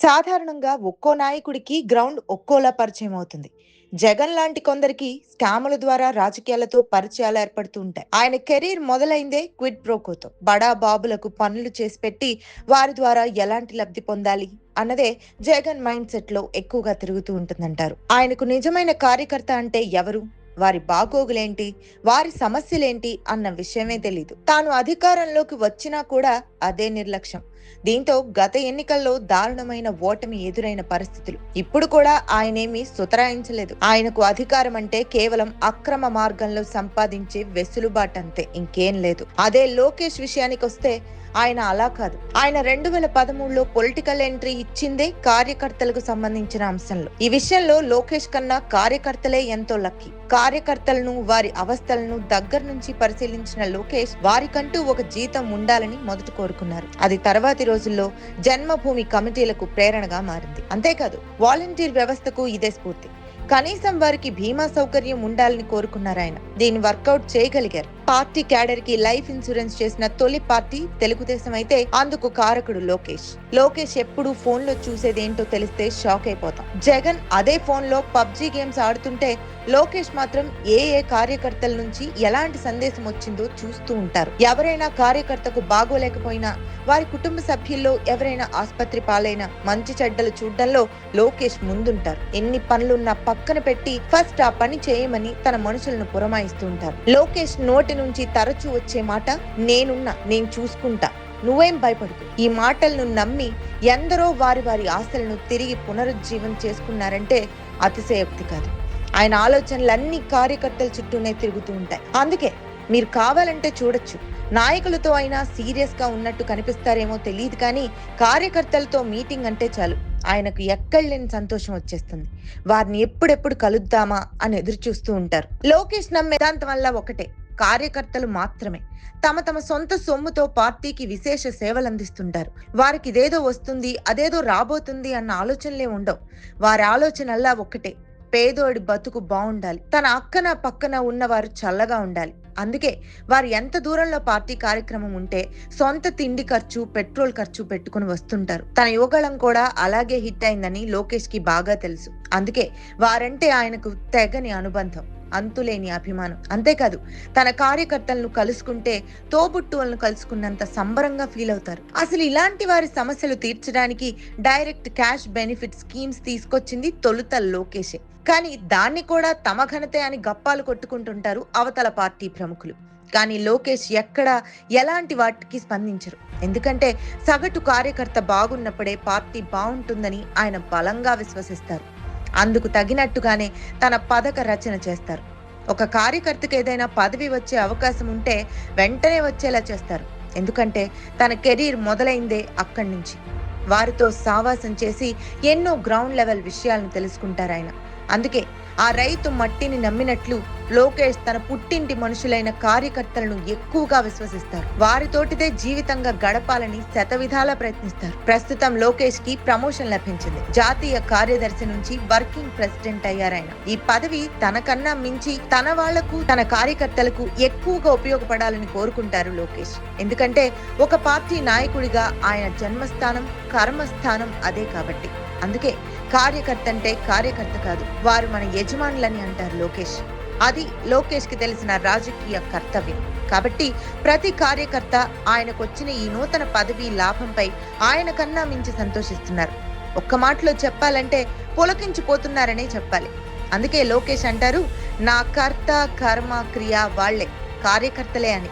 సాధారణంగా ఒక్కో నాయకుడికి గ్రౌండ్ ఒక్కోలా పరిచయం అవుతుంది. జగన్ లాంటి కొందరికి స్కాముల ద్వారా రాజకీయాలతో పరిచయాలు ఏర్పడుతూ ఉంటాయి. ఆయన కెరీర్ మొదలైందే క్విడ్ ప్రోకోతో. బడా బాబులకు పనులు చేసి పెట్టి వారి ద్వారా ఎలాంటి లబ్ధి పొందాలి అన్నదే జగన్ మైండ్ సెట్ లో ఎక్కువగా తిరుగుతూ ఉంటుందంటారు. ఆయనకు నిజమైన కార్యకర్త అంటే ఎవరు, వారి బాగోగులేంటి, వారి సమస్యలేంటి అన్న విషయమే తెలీదు. తాను అధికారంలోకి వచ్చినా కూడా అదే నిర్లక్ష్యం. దీంతో గత ఎన్నికల్లో దారుణమైన ఓటమి ఎదురైన పరిస్థితులు. ఇప్పుడు కూడా ఆయనేమీ సుతరాయించలేదు. ఆయనకు అధికారం అంటే కేవలం అక్రమ మార్గంలో సంపాదించే వెసులుబాటంతే, ఇంకేం లేదు. అదే లోకేష్ విషయానికొస్తే ఆయన అలా కాదు. ఆయన 2013లో పొలిటికల్ ఎంట్రీ ఇచ్చిందే కార్యకర్తలకు సంబంధించిన అంశంలో. ఈ విషయంలో లోకేష్ కన్నా కార్యకర్తలే ఎంతో లక్కీ. కార్యకర్తలను, వారి అవస్థలను దగ్గర నుంచి పరిశీలించిన లోకేష్ వారికంటూ ఒక జీతం ఉండాలని మొదట కోరుకున్నారు. అది తర్వాతి రోజుల్లో జన్మభూమి కమిటీలకు ప్రేరణగా మారింది. అంతేకాదు, వాలంటీర్ వ్యవస్థకు ఇదే స్ఫూర్తి. కనీసం వారికి బీమా సౌకర్యం ఉండాలని కోరుకున్నారు ఆయన. దీన్ని వర్కౌట్ చేయగలిగారు. పార్టీ క్యాడర్ కి లైఫ్ ఇన్సూరెన్స్ చేసిన తొలి పార్టీ తెలుగుదేశం అయితే అందుకు కారకుడు లోకేష్. లోకేష్ ఎప్పుడు ఫోన్ లో చూసేదేంటో తెలిస్తే షాక్ అయిపోతాం. జగన్ అదే ఫోన్ లో పబ్జీ గేమ్స్ ఆడుతుంటే లోకేష్ మాత్రం ఏ కార్యకర్తల నుంచి ఎలాంటి సందేశం వచ్చిందో చూస్తూ ఉంటారు. ఎవరైనా కార్యకర్తకు బాగోలేకపోయినా, వారి కుటుంబ సభ్యుల్లో ఎవరైనా ఆసుపత్రి పాలైనా మంచి చెడ్డలు చూడడంలో లోకేష్ ముందుంటారు. ఎన్ని పనులున్నా పక్కన పెట్టి ఫస్ట్ ఆ పని చేయమని తన మనుషులను పురమాయిస్తూ ఉంటారు. లోకేష్ నోటి నుంచి తరచూ వచ్చే మాట నేనున్నా, నేను చూసుకుంటా, నువ్వేం భయపడకు. ఈ మాటలను నమ్మి ఎందరో వారి వారి ఆశలను తిరిగి పునరుజ్జీవం చేసుకున్నారంటే అతిశయోక్తి కాదు. ఆయన ఆలోచనలన్నీ కార్యకర్తల చుట్టూనే తిరుగుతూ ఉంటాయి. అందుకే మీరు కావాలంటే చూడొచ్చు, నాయకులతో అయినా సీరియస్ గా ఉన్నట్టు కనిపిస్తారేమో తెలియదు కానీ కార్యకర్తలతో మీటింగ్ అంటే చాలు ఆయనకు ఎక్కడలేని సంతోషం వచ్చేస్తుంది. వారిని ఎప్పుడెప్పుడు కలుద్దామా అని ఎదురు చూస్తూ ఉంటారు. లోకేష్ నమ్మే సిద్ధాంతం వల్ల ఒకటే, కార్యకర్తలు మాత్రమే. తమ తమ సొంత సొమ్ముతో పార్టీకి విశేష సేవలు అందిస్తుంటారు. వారికి ఇదేదో వస్తుంది, అదేదో రాబోతుంది అన్న ఆలోచనలే ఉండవు. వారి ఆలోచనల్లా ఒక్కటే, పేదోడి బతుకు బాగుండాలి, తన అక్కన పక్కన ఉన్నవారు చల్లగా ఉండాలి. అందుకే వారు ఎంత దూరంలో పార్టీ కార్యక్రమం ఉంటే సొంత తిండి ఖర్చు, పెట్రోల్ ఖర్చు పెట్టుకుని వస్తుంటారు. తన యువగళం కూడా అలాగే హిట్ అయిందని లోకేష్ కి బాగా తెలుసు. అందుకే వారంటే ఆయనకు తెగని అనుబంధం, అంతులేని అభిమానం. అంతేకాదు, తన కార్యకర్తలను కలుసుకుంటే తోబుట్టువులను కలుసుకున్నంత సంబరంగా ఫీల్ అవుతారు. అసలు ఇలాంటి వారి సమస్యలు తీర్చడానికి డైరెక్ట్ క్యాష్ బెనిఫిట్ స్కీమ్స్ తీసుకొచ్చింది తొలుత లోకేషే. కానీ దాన్ని కూడా తమ ఘనతే అని గప్పాలు కొట్టుకుంటుంటారు అవతల పార్టీ ప్రముఖులు. కానీ లోకేష్ ఎక్కడా ఎలాంటి వాటికి స్పందించరు. ఎందుకంటే సగటు కార్యకర్త బాగున్నప్పుడే పార్టీ బాగుంటుందని ఆయన బలంగా విశ్వసిస్తారు. అందుకు తగినట్టుగానే తన పథక రచన చేస్తారు. ఒక కార్యకర్తకు ఏదైనా పదవి వచ్చే అవకాశం ఉంటే వెంటనే వచ్చేలా చేస్తారు. ఎందుకంటే తన కెరీర్ మొదలైందే అక్కడి నుంచి. వారితో సావాసం చేసి ఎన్నో గ్రౌండ్ లెవెల్ విషయాలను తెలుసుకుంటారు ఆయన. అందుకే ఆ రైతు మట్టిని నమ్మినట్లు లోకేష్ తన పుట్టింటి మనుషులైన కార్యకర్తలను ఎక్కువగా విశ్వసిస్తారు. వారితోటిదే జీవితంగా గడపాలని శతవిధాలా ప్రయత్నిస్తారు. ప్రస్తుతం లోకేష్ కి ప్రమోషన్ లభించింది. జాతీయ కార్యదర్శి నుంచి వర్కింగ్ ప్రెసిడెంట్ అయ్యారాయన. ఈ పదవి తనకన్నా మించి తన వాళ్లకు, తన కార్యకర్తలకు ఎక్కువగా ఉపయోగపడాలని కోరుకుంటారు లోకేష్. ఎందుకంటే ఒక పార్టీ నాయకుడిగా ఆయన జన్మస్థానం, కర్మస్థానం అదే కాబట్టి. అందుకే కార్యకర్త అంటే కార్యకర్త కాదు, వారు మన యజమానులని అంటారు లోకేష్. అది లోకేష్ కి తెలిసిన రాజకీయ కర్తవ్యం. కాబట్టి ప్రతి కార్యకర్త ఆయనకొచ్చిన ఈ నూతన పదవి లాభంపై ఆయన కన్నా మించి సంతోషిస్తున్నారు. ఒక్క మాటలో చెప్పాలంటే పులకించిపోతున్నారనే చెప్పాలి. అందుకే లోకేష్ అంటారు, నా కర్త, కర్మ, క్రియ వాళ్లే, కార్యకర్తలే అని.